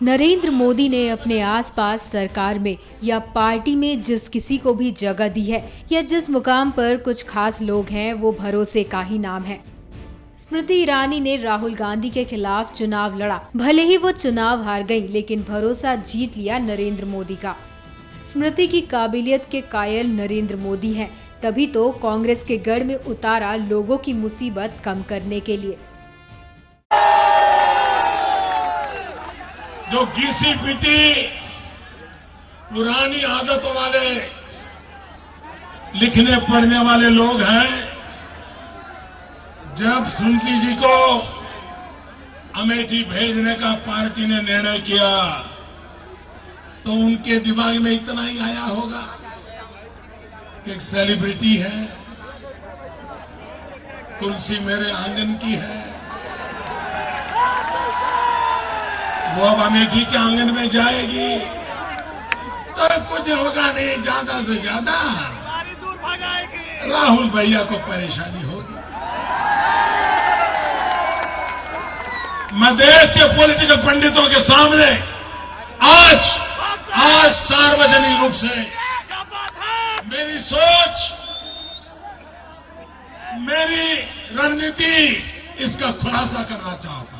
नरेंद्र मोदी ने अपने आसपास सरकार में या पार्टी में जिस किसी को भी जगह दी है या जिस मुकाम पर कुछ खास लोग हैं, वो भरोसे का ही नाम है। स्मृति ईरानी ने राहुल गांधी के खिलाफ चुनाव लड़ा। भले ही वो चुनाव हार गई, लेकिन भरोसा जीत लिया नरेंद्र मोदी का। स्मृति की काबिलियत के कायल नरेंद्र मोदी हैं, तभी तो कांग्रेस के गढ़ में उतारा लोगों की मुसीबत कम करने के लिए। जो घिसी पिटी पुरानी आदतों वाले लिखने पढ़ने वाले लोग हैं, जब स्मृति जी को अमेठी भेजने का पार्टी ने निर्णय किया तो उनके दिमाग में इतना ही आया होगा कि एक सेलिब्रिटी है, तुलसी मेरे आंगन की है, वो अब अमेठी के आंगन में जाएगी तो कुछ होगा नहीं, ज्यादा से ज्यादा राहुल भैया को परेशानी होगी। मैं देश के पॉलिटिकल पंडितों के सामने आज सार्वजनिक रूप से मेरी सोच, मेरी रणनीति इसका खुलासा करना चाहता हूं।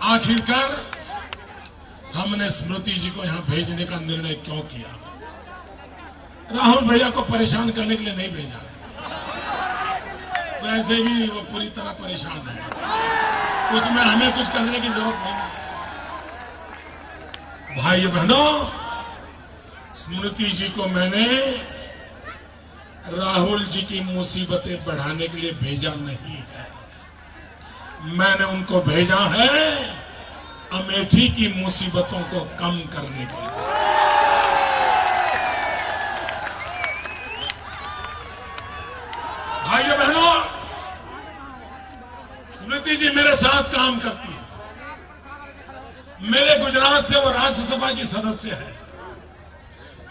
आखिरकार हमने स्मृति जी को यहां भेजने का निर्णय क्यों किया? राहुल भैया को परेशान करने के लिए नहीं भेजा है, वैसे भी वो पूरी तरह परेशान है, उसमें हमें कुछ करने की जरूरत नहीं है। भाइयों बहनों, स्मृति जी को मैंने राहुल जी की मुसीबतें बढ़ाने के लिए भेजा नहीं है, मैंने उनको भेजा है अमेठी की मुसीबतों को कम करने के लिए। भाइयों बहनों, स्मृति जी मेरे साथ काम करती है। मेरे गुजरात से वो राज्यसभा की सदस्य है,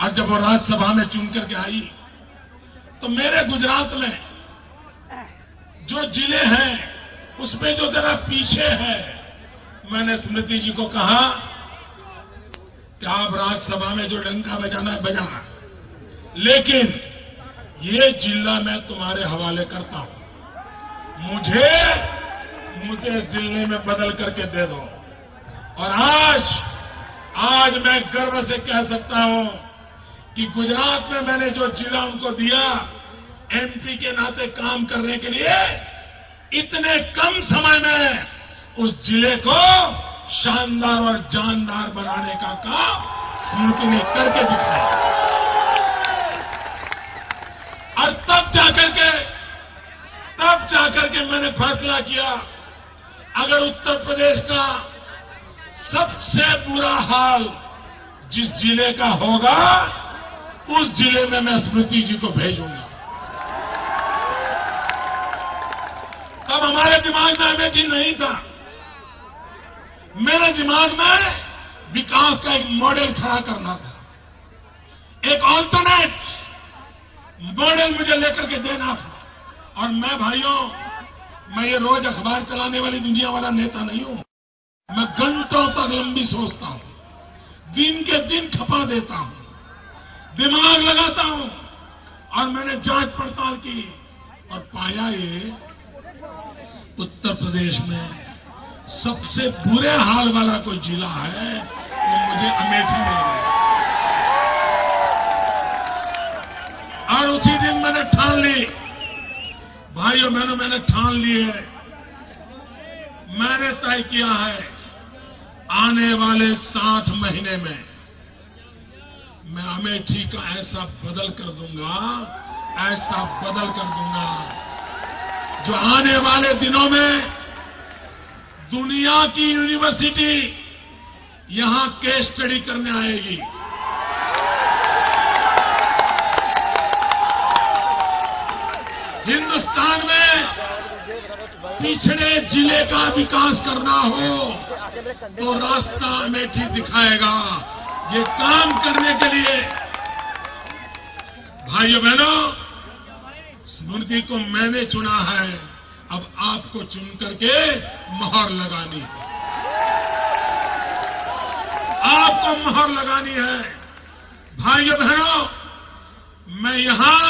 और जब वो राज्यसभा में चुन करके आई तो मेरे गुजरात में जो जिले हैं उसमें जो जरा पीछे है, मैंने स्मृति जी को कहा कि आप राज्यसभा में जो डंका बजाना है बजाना, लेकिन ये जिला मैं तुम्हारे हवाले करता हूं, मुझे इस जिले में बदल करके दे दो। और आज मैं गर्व से कह सकता हूं कि गुजरात में मैंने जो जिला उनको दिया, एमपी के नाते काम करने के लिए, इतने कम समय में उस जिले को शानदार और जानदार बनाने का काम स्मृति ने करके दिखाया। और तब जाकर के मैंने फैसला किया, अगर उत्तर प्रदेश का सबसे बुरा हाल जिस जिले का होगा, उस जिले में मैं स्मृति जी को भेजूंगा। तब हमारे दिमाग में अमेठी नहीं था, मेरे दिमाग में विकास का एक मॉडल खड़ा करना था, एक ऑल्टरनेट मॉडल मुझे लेकर के देना था। और मैं भाइयों, मैं ये रोज अखबार चलाने वाली दुनिया वाला नेता नहीं हूं, मैं घंटों तक लंबी सोचता हूं, दिन के दिन खपा देता हूं, दिमाग लगाता हूं, और मैंने जांच पड़ताल की और पाया ये उत्तर प्रदेश में सबसे बुरे हाल वाला कोई जिला है, वो मुझे अमेठी मिल गया। और उसी दिन मैंने ठान ली, भाइयों बहनों, मैंने ठान ली है, मैंने तय किया है, आने वाले 60 महीने में मैं अमेठी का ऐसा बदल कर दूंगा, जो आने वाले दिनों में दुनिया की यूनिवर्सिटी यहां केस स्टडी करने आएगी। हिंदुस्तान में पिछड़े जिले का विकास करना हो तो रास्ता अमेठी दिखाएगा। ये काम करने के लिए भाइयों बहनों, स्मृति को मैंने चुना है अब आपको चुन करके मोहर लगानी है, आपको मोहर लगानी है। भाइयों बहनों, मैं यहां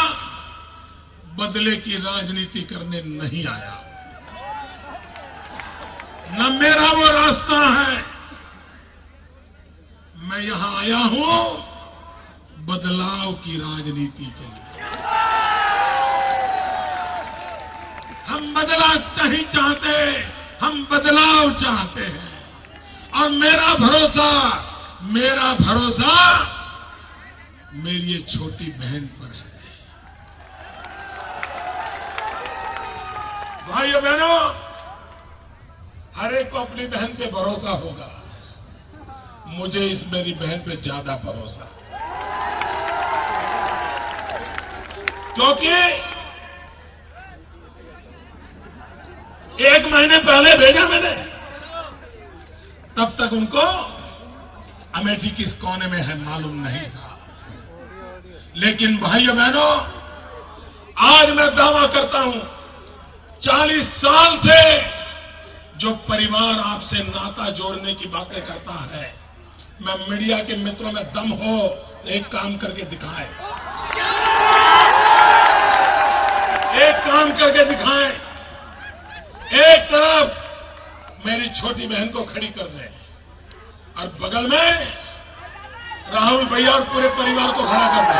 बदले की राजनीति करने नहीं आया, न मेरा वो रास्ता है। मैं यहां आया हूं बदलाव की राजनीति के लिए। हम बदलाव नहीं चाहते, हम बदलाव चाहते हैं। और मेरा भरोसा मेरी ये छोटी बहन पर है। भाइयों बहनों, हर एक को अपनी बहन पे भरोसा होगा, मुझे इस मेरी बहन पे ज्यादा भरोसा है। क्योंकि 1 महीने पहले भेजा मैंने, तब तक उनको अमेठी किस कोने में है मालूम नहीं था। लेकिन भाइयों बहनों, आज मैं दावा करता हूं, 40 साल से जो परिवार आपसे नाता जोड़ने की बातें करता है, मैं मीडिया के मित्रों में दम हो तो एक काम करके दिखाएं, एक काम करके दिखाएं। एक तरफ मेरी छोटी बहन को खड़ी कर दें और बगल में राहुल भैया और पूरे परिवार को खड़ा कर दें,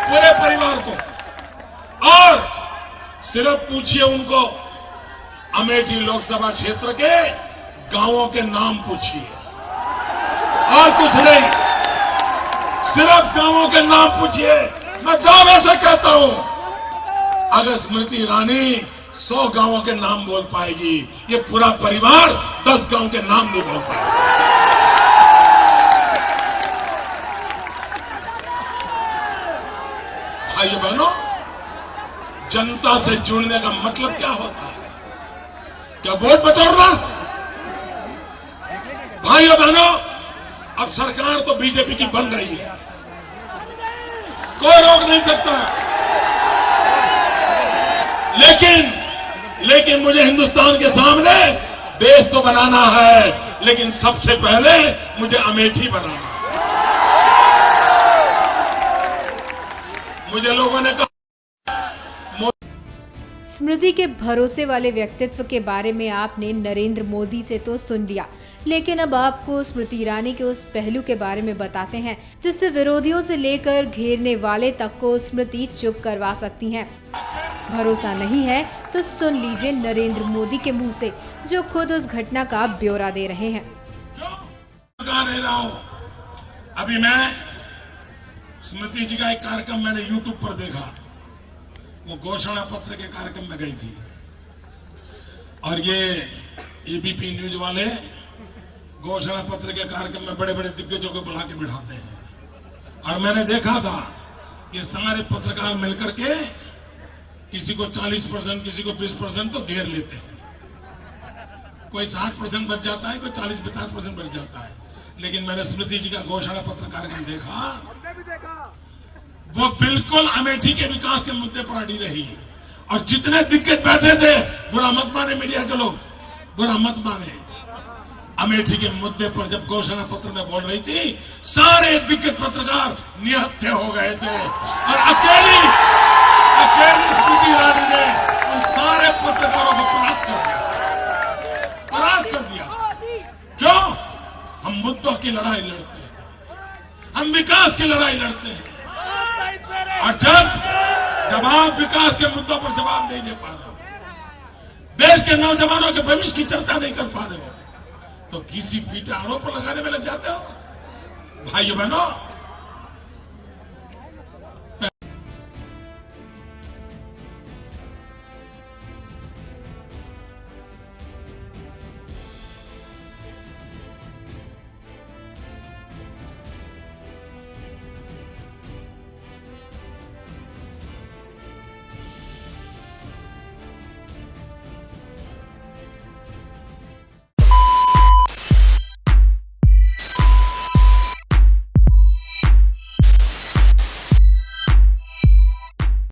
पूरे परिवार को। और सिर्फ पूछिए उनको, अमेठी लोकसभा क्षेत्र के गांवों के नाम पूछिए, और कुछ नहीं, सिर्फ गांवों के नाम पूछिए। मैं दावे से कहता हूं, अगर स्मृति ईरानी 100 गांवों के नाम बोल पाएगी, ये पूरा परिवार 10 गांव के नाम नहीं बोल पाएगा। भाइयों बहनों, जनता से जुड़ने का मतलब क्या होता है? क्या वोट बटोरना? भाइयों बहनों, अब सरकार तो बीजेपी की बन रही है, कोई रोक नहीं सकता। लेकिन मुझे हिंदुस्तान के सामने देश तो बनाना है, लेकिन सबसे पहले मुझे अमेठी बनाना है। मुझे लोगों ने कहा, स्मृति के भरोसे वाले व्यक्तित्व के बारे में आपने नरेंद्र मोदी से तो सुन लिया, लेकिन अब आपको स्मृति ईरानी के उस पहलू के बारे में बताते हैं जिससे विरोधियों से लेकर घेरने वाले तक को स्मृति चुप करवा सकती हैं। भरोसा नहीं है तो सुन लीजिए नरेंद्र मोदी के मुंह से, जो खुद उस घटना का ब्यौरा दे रहे हैं। अभी मैं स्मृति जी का एक कार्यक्रम मैंने यूट्यूब पर देखा, वो घोषणा पत्र के कार्यक्रम में गई थी, और ये एबीपी न्यूज वाले घोषणा पत्र के कार्यक्रम में बड़े बड़े दिग्गजों को बुला के बिठाते हैं। और मैंने देखा था कि सारे पत्रकार मिलकर के किसी को 40%, किसी को 20% तो घेर लेते हैं। कोई 60% बच जाता है, कोई 40-50% बच जाता है। लेकिन मैंने स्मृति जी का घोषणा पत्र कार्यक्रम देखा, वो बिल्कुल अमेठी के विकास के मुद्दे पर अड़ी रही। और जितने दिग्गज बैठे थे, बुरा मत माने मीडिया के लोग, बुरा मत माने, अमेठी के मुद्दे पर जब घोषणा पत्र में बोल रही थी, सारे दिग्गज पत्रकार निहत्थे हो गए थे। और अकेली स्मृति ईरानी ने उन सारे पत्रकारों को परास्त कर दिया। क्यों? हम मुद्दों की लड़ाई लड़ते हैं, हम विकास की लड़ाई लड़ते हैं। और जब आप विकास के मुद्दों पर जवाब नहीं दे पा रहे हो, देश के नौजवानों के भविष्य की चर्चा नहीं कर पा रहे हो, तो किसी पीटे आरोप लगाने में लग जाते हो। भाइयों बहनों,